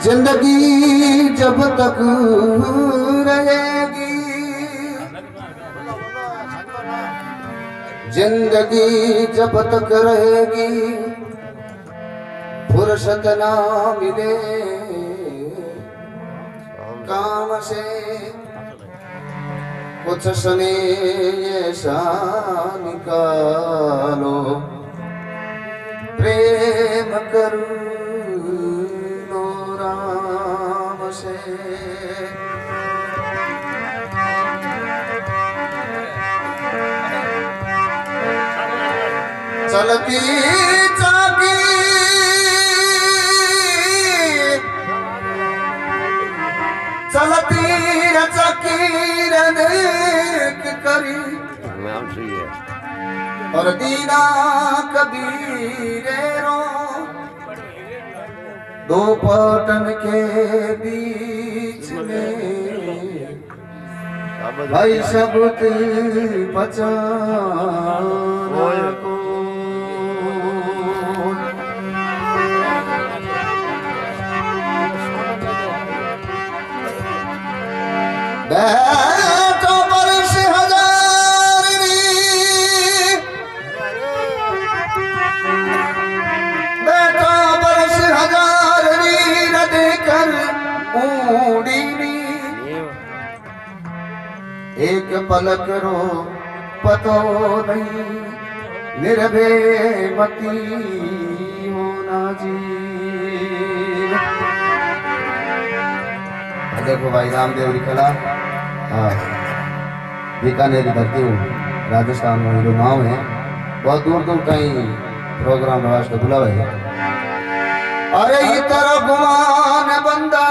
जिंदगी जब तक रहेगी, जिंदगी जब तक रहेगी, फुर्सत ना मिले काम से, कुछ समय ऐसा निकालो, प्रेम कर लो राम से। चलती चाकी चलती चकीर देख करी और दीना कबीरे रो, दो पटन के बीच में भाई शब्द बचाना को। बैठो बरस हजार बैठो बरस हजार न देकर ऊड़ी, एक पलक रो पतो नहीं, निर्भय मती होना जी। देखो भाई रामदेव की कला, बीकानेर धरती हूँ, राजस्थान में जो गाँव है, बहुत दूर दूर कहीं प्रोग्राम वास्ते बुलावे है। अरे इतर गुमान बंदा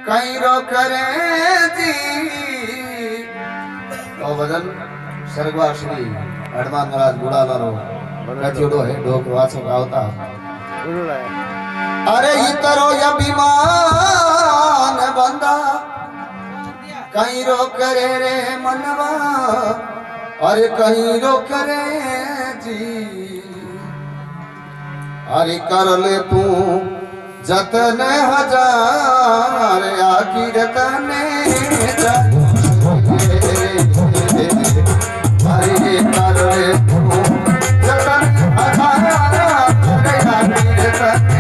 कहीं रो करे जी, और वजन सरगवा श्री हनुमान महाराज बुढ़ा लो कथियोड़ो है डोक वाचो गावता। अरे इतरो अभिमान बंदा कहीं रो करे रे मनवा, अरे कहीं रो करे जी। अरे कर ले तू जतन हजार आखिर तने अरे कर ले तू जतन हजार आखिर तने।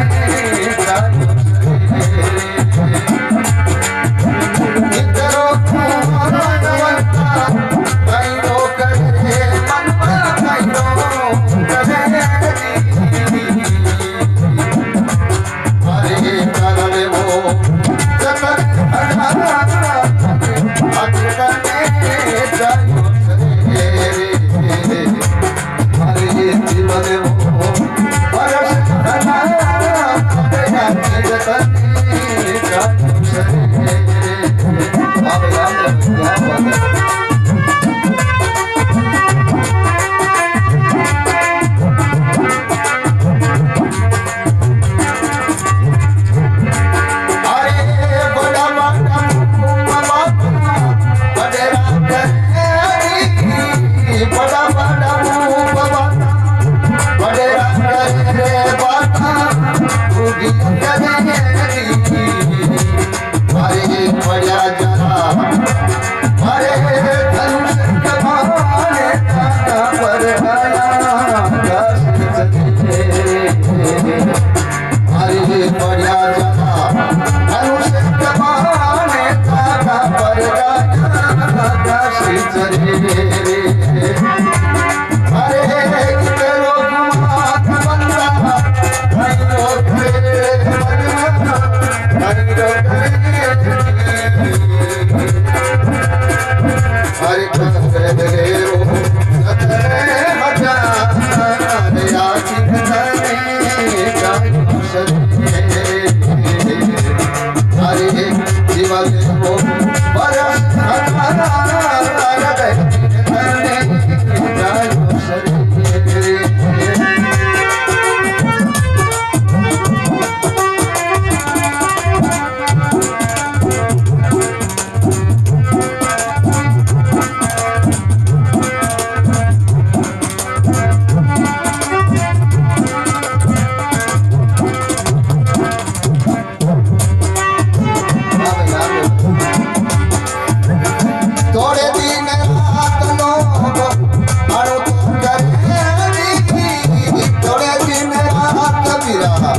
पीरा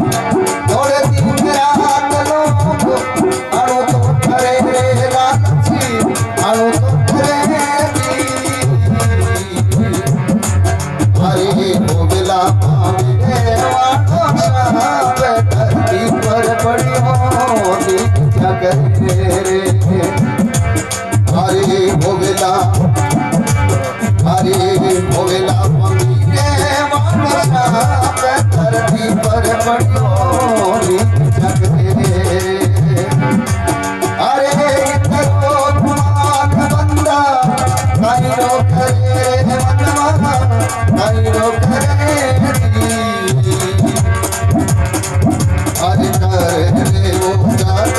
दौड़े दिन रात लोग अणु तो करे लालची अणु तो करे हरे गोविला पावे वाणो शाप धरती पर पड़ियो क्या करे रे हरे गोविला पावे वाणो शाप धरती पर पड़ियो क्या करे अरे इतरो गुमान बंदा काइरो करे मनवा काइरो करे अरे करे वो जात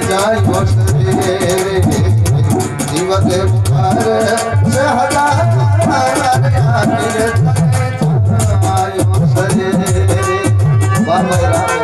जाइयो सरे जीवन मुखार से हटा जाइयो सरे बाबा राम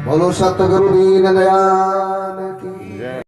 बोलो सतगुरु दीन दयाल की